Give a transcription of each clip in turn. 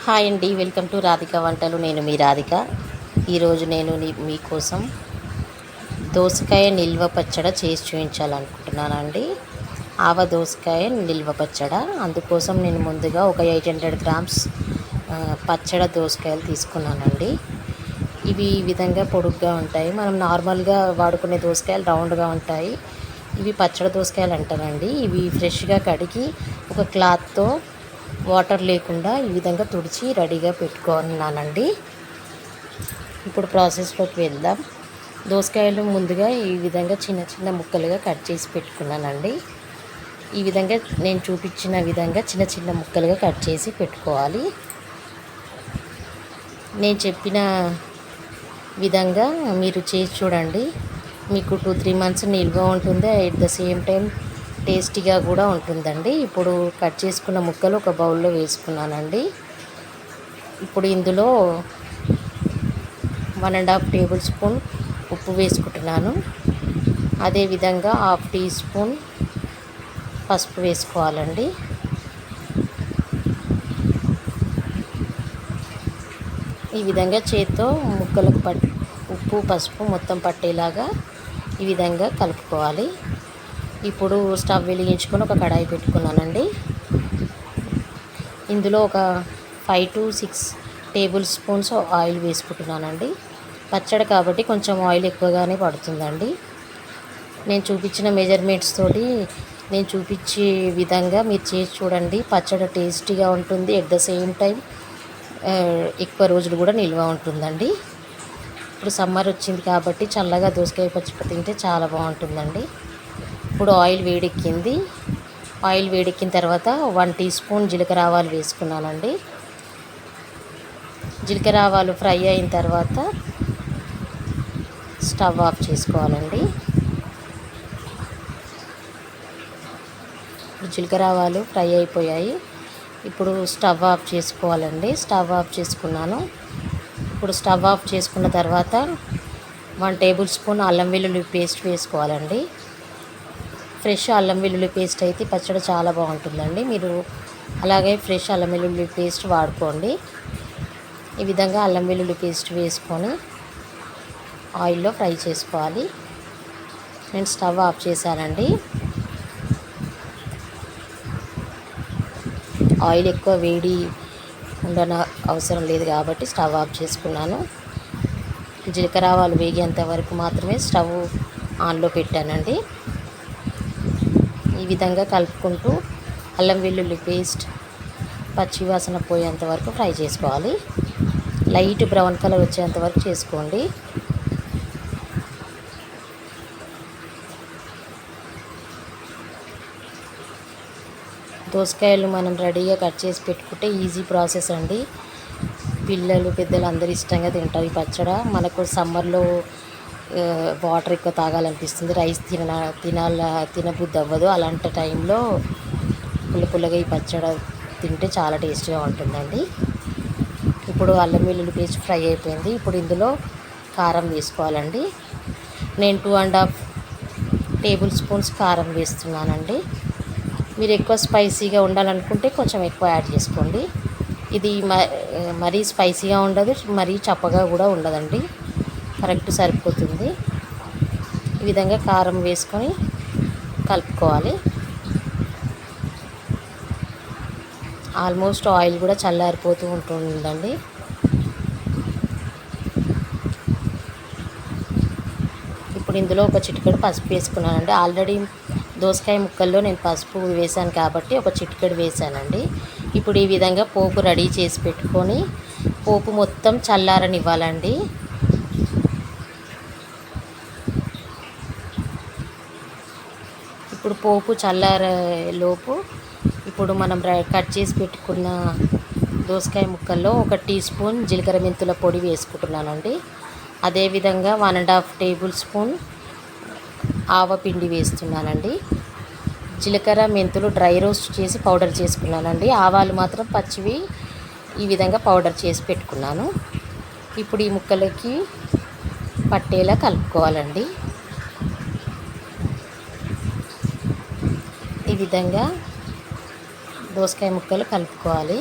Hi అండి, welcome to Radhika వంటలు. నేను మీ రాధిక. ఈరోజు నేను మీకోసం దోసకాయ నిల్వ పచ్చడి చేసి చూపించాలనుకుంటున్నానండి. దోసకాయ నిల్వ పచ్చడి. అందుకోసం నేను ముందుగా ఒక 800 గ్రామ్స్ పచ్చడి దోసకాయలు తీసుకున్నానండి. ఇవి ఈ విధంగా పొడుగ్గా ఉంటాయి. మనం నార్మల్గా వాడుకునే దోసకాయలు రౌండ్గా ఉంటాయి. ఇవి పచ్చడి దోసకాయలు అంటారండి. ఇవి ఫ్రెష్గా కడిగి ఒక క్లాత్తో వాటర్ లేకుండా ఈ విధంగా తుడిచి రెడీగా పెట్టుకున్నానండి. ఇప్పుడు ప్రాసెస్లోకి వెళ్దాం. దోసకాయలు ముందుగా ఈ విధంగా చిన్న చిన్న ముక్కలుగా కట్ చేసి పెట్టుకున్నానండి. ఈ విధంగా నేను చూపించిన విధంగా చిన్న చిన్న ముక్కలుగా కట్ చేసి పెట్టుకోవాలి. నేను చెప్పిన విధంగా మీరు చేసి చూడండి. మీకు 2-3 మంత్స్ నిల్వ ఉంటుంది. ఎట్ ద సేమ్ టైం టేస్టీగా కూడా ఉంటుందండి. ఇప్పుడు కట్ చేసుకున్న ముక్కలు ఒక బౌల్లో వేసుకున్నానండి. ఇప్పుడు ఇందులో 1.5 టేబుల్ స్పూన్ ఉప్పు వేసుకుంటున్నాను. అదేవిధంగా 1/2 టీ స్పూన్ పసుపు వేసుకోవాలండి. ఈ విధంగా చేత్తో ముక్కలకు ఉప్పు పసుపు మొత్తం పట్టేలాగా ఈ విధంగా కలుపుకోవాలి. ఇప్పుడు స్టవ్ వెలిగించుకొని ఒక కడాయి పెట్టుకున్నానండి. ఇందులో ఒక 5 to 6 టేబుల్ స్పూన్స్ ఆయిల్ వేసుకుంటున్నానండి. పచ్చడి కాబట్టి కొంచెం ఆయిల్ ఎక్కువగానే పడుతుందండి. నేను చూపించిన మెజర్మెంట్స్ తోటి నేను చూపించే విధంగా మీరు చేసి చూడండి. పచ్చడి టేస్టీగా ఉంటుంది. ఎట్ ద సేమ్ టైం ఎక్కువ రోజులు కూడా నిల్వ ఉంటుందండి. ఇప్పుడు సమ్మర్ వచ్చింది కాబట్టి చల్లగా దోసకాయ పచ్చడి తింటే చాలా బాగుంటుందండి. ఇప్పుడు ఆయిల్ వేడెక్కింది. ఆయిల్ వేడెక్కిన తర్వాత 1 టీ స్పూన్ జీలకర్ర ఆవాలు వేసుకున్నానండి. జీలకర్ర ఆవాలు ఫ్రై అయిన తర్వాత స్టవ్ ఆఫ్ చేసుకోవాలండి. ఇప్పుడు జీలకర్ర ఆవాలు ఫ్రై అయిపోయాయి. ఇప్పుడు స్టవ్ ఆఫ్ చేసుకోవాలండి. స్టవ్ ఆఫ్ చేసుకున్నాను. ఇప్పుడు స్టవ్ ఆఫ్ చేసుకున్న తర్వాత 1 టేబుల్ స్పూన్ అల్లం వెల్లుల్లి పేస్ట్ వేసుకోవాలండి. ఫ్రెష్ అల్లం వెల్లుల్లి పేస్ట్ అయితే పచ్చడి చాలా బాగుంటుందండి. మీరు అలాగే ఫ్రెష్ అల్లం వెల్లుల్లి పేస్ట్ వాడుకోండి. ఈ విధంగా అల్లం వెల్లుల్లి పేస్ట్ వేసుకొని ఆయిల్లో ఫ్రై చేసుకోవాలి. నేను స్టవ్ ఆఫ్ చేశానండి. ఆయిల్ ఎక్కువ వేడి ఉండన అవసరం లేదు కాబట్టి స్టవ్ ఆఫ్ చేసుకున్నాను. జీలకర్ర ఆవాలు వేగేంత వరకు మాత్రమే స్టవ్ ఆన్లో పెట్టానండి. ఈ విధంగా కలుపుకుంటూ అల్లం వెల్లుల్లి పేస్ట్ పచ్చివాసన పోయేంత వరకు ఫ్రై చేసుకోవాలి. లైట్ బ్రౌన్ కలర్ వచ్చేంత వరకు చేసుకోండి. దోసకాయలు మనం రెడీగా కట్ చేసి పెట్టుకుంటే ఈజీ ప్రాసెస్ అండి. పిల్లలు పెద్దలు అందరూ ఇష్టంగా తింటారు ఈ పచ్చడి. మనకు సమ్మర్లో వాటర్ ఎక్కువ తాగాలనిపిస్తుంది. రైస్ తినబుద్ధి అవ్వదు. అలాంటి టైంలో పుల్లగా ఈ పచ్చడి తింటే చాలా టేస్టీగా ఉంటుందండి. ఇప్పుడు అల్లం వెల్లుల్లి పేస్ట్ ఫ్రై అయిపోయింది. ఇప్పుడు ఇందులో కారం వేసుకోవాలండి. నేను 2.5 టేబుల్ స్పూన్స్ కారం వేస్తున్నానండి. మీరు ఎక్కువ స్పైసీగా ఉండాలనుకుంటే కొంచెం ఎక్కువ యాడ్ చేసుకోండి. ఇది మరీ స్పైసీగా ఉండదు, మరీ చప్పగా కూడా ఉండదండి. కరెక్ట్ సరిపోతుంది. ఈ విధంగా కారం వేసుకొని కలుపుకోవాలి. ఆల్మోస్ట్ ఆయిల్ కూడా చల్లారిపోతూ ఉంటుందండి. ఇప్పుడు ఇందులో ఒక చిటికెడు పసుపు వేసుకున్నానండి. ఆల్రెడీ దోసకాయ ముక్కల్లో నేను పసుపు వేసాను కాబట్టి ఒక చిటికెడు వేసానండి. ఇప్పుడు ఈ విధంగా పోపు రెడీ చేసి పెట్టుకొని పోపు మొత్తం చల్లారనివ్వాలండి. ఇప్పుడు పోపు చల్లారేలోపు ఇప్పుడు మనం కట్ చేసి పెట్టుకున్న దోసకాయ ముక్కల్లో 1 టీ స్పూన్ జీలకర్ర మెంతుల పొడి వేసుకుంటున్నానండి. అదేవిధంగా 1.5 టేబుల్ స్పూన్ ఆవపిండి వేస్తున్నానండి. జీలకర్ర మెంతులు డ్రై రోస్ట్ చేసి పౌడర్ చేసుకున్నానండి. ఆవాలు మాత్రం పచ్చివి ఈ విధంగా పౌడర్ చేసి పెట్టుకున్నాను. ఇప్పుడు ఈ ముక్కలకి పట్టేలా కలుపుకోవాలండి. ఈ విధంగా దోసకాయ ముక్కలు కలుపుకోవాలి.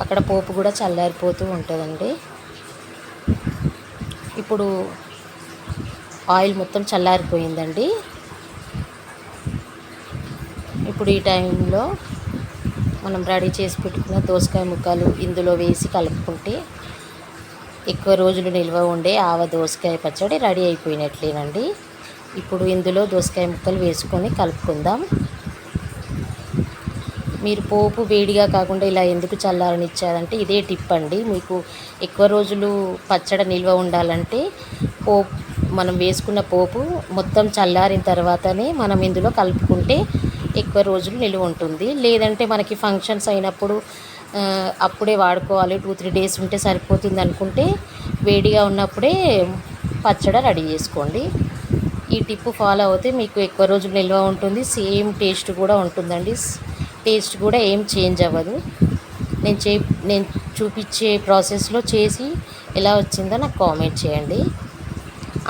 అక్కడ పోపు కూడా చల్లారిపోతూ ఉంటుందండి. ఇప్పుడు ఆయిల్ మొత్తం చల్లారిపోయిందండి. ఇప్పుడు ఈ టైంలో మనం రెడీ చేసి పెట్టుకున్న దోసకాయ ముక్కలు ఇందులో వేసి కలుపుకుంటే ఎక్కువ రోజులు నిల్వ ఉండే దోసకాయ పచ్చడి రెడీ అయిపోయినట్లేనండి. ఇప్పుడు ఇందులో దోసకాయ ముక్కలు వేసుకొని కలుపుకుందాం. మీరు పోపు వేడిగా కాకుండా ఇలా ఎందుకు చల్లారనిచ్చారంటే ఇదే టిప్ అండి. మీకు ఎక్కువ రోజులు పచ్చడి నిల్వ ఉండాలంటే మనం వేసుకున్న పోపు మొత్తం చల్లారిన తర్వాతనే మనం ఇందులో కలుపుకుంటే ఎక్కువ రోజులు నిల్వ ఉంటుంది. లేదంటే మనకి ఫంక్షన్స్ అయినప్పుడు అప్పుడే వాడుకోవాలి, 2-3 డేస్ ఉంటే సరిపోతుంది అనుకుంటే వేడిగా ఉన్నప్పుడే పచ్చడి రెడీ చేసుకోండి. ఈ టిప్ ఫాలో అవుతే మీకు ఎక్కువ రోజులు నిల్వ ఉంటుంది. సేమ్ టేస్ట్ కూడా ఉంటుందండి. టేస్ట్ కూడా ఏం చేంజ్ అవ్వదు. నేను చూపించే ప్రాసెస్లో చేసి ఎలా వచ్చిందో నాకు కామెంట్ చేయండి.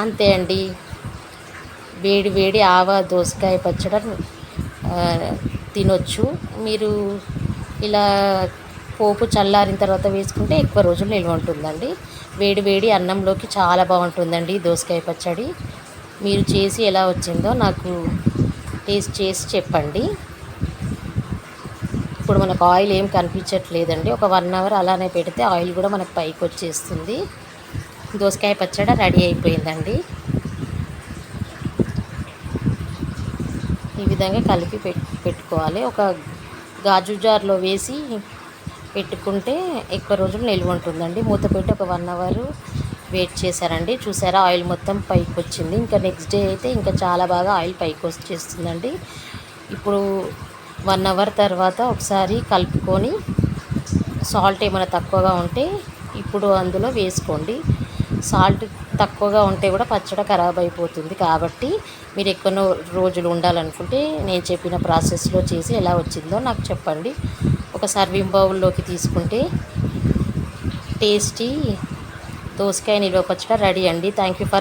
అంతే అండి, వేడి వేడి దోసకాయ పచ్చడి తినొచ్చు. మీరు ఇలా పోపు చల్లారిన తర్వాత వేసుకుంటే ఎక్కువ రోజులు నిల్వ ఉంటుందండి. వేడి వేడి అన్నంలోకి చాలా బాగుంటుందండి దోసకాయ పచ్చడి. మీరు చేసి ఎలా వచ్చిందో నాకు టేస్ట్ చేసి చెప్పండి. ఇప్పుడు మనకు ఆయిల్ ఏం కనిపించట్లేదండి. ఒక 1 అవర్ అలానే పెడితే ఆయిల్ కూడా మనకు పైకి వచ్చేస్తుంది. దోసకాయ పచ్చడి రెడీ అయిపోయిందండి. ఈ విధంగా కలిపి పెట్టుకోవాలి. ఒక గాజు జార్లో వేసి పెట్టుకుంటే ఎక్కువ రోజులు నిల్వ ఉంటుందండి. మూత పెట్టి ఒక 1 అవర్ వెయిట్ చేశారండి. చూసారా, ఆయిల్ మొత్తం పైకి వచ్చింది. ఇంకా నెక్స్ట్ డే అయితే ఇంకా చాలా బాగా ఆయిల్ పైకి వచ్చేస్తుందండి. ఇప్పుడు 1 అవర్ తర్వాత ఒకసారి కలుపుకొని సాల్ట్ ఏమైనా తక్కువగా ఉంటే ఇప్పుడు అందులో వేసుకోండి. సాల్ట్ తక్కువగా ఉంటే కూడా పచ్చడి ఖరాబ్ అయిపోతుంది. కాబట్టి మీరు ఎక్కువ రోజులు ఉండాలనుకుంటే నేను చెప్పిన ప్రాసెస్లో చేసి ఎలా వచ్చిందో నాకు చెప్పండి. ఒక సర్వింగ్ బౌల్లోకి తీసుకుంటే టేస్టీ దోసకాయ నిల్వ పచ్చడి రెడీ అండి. Thank you for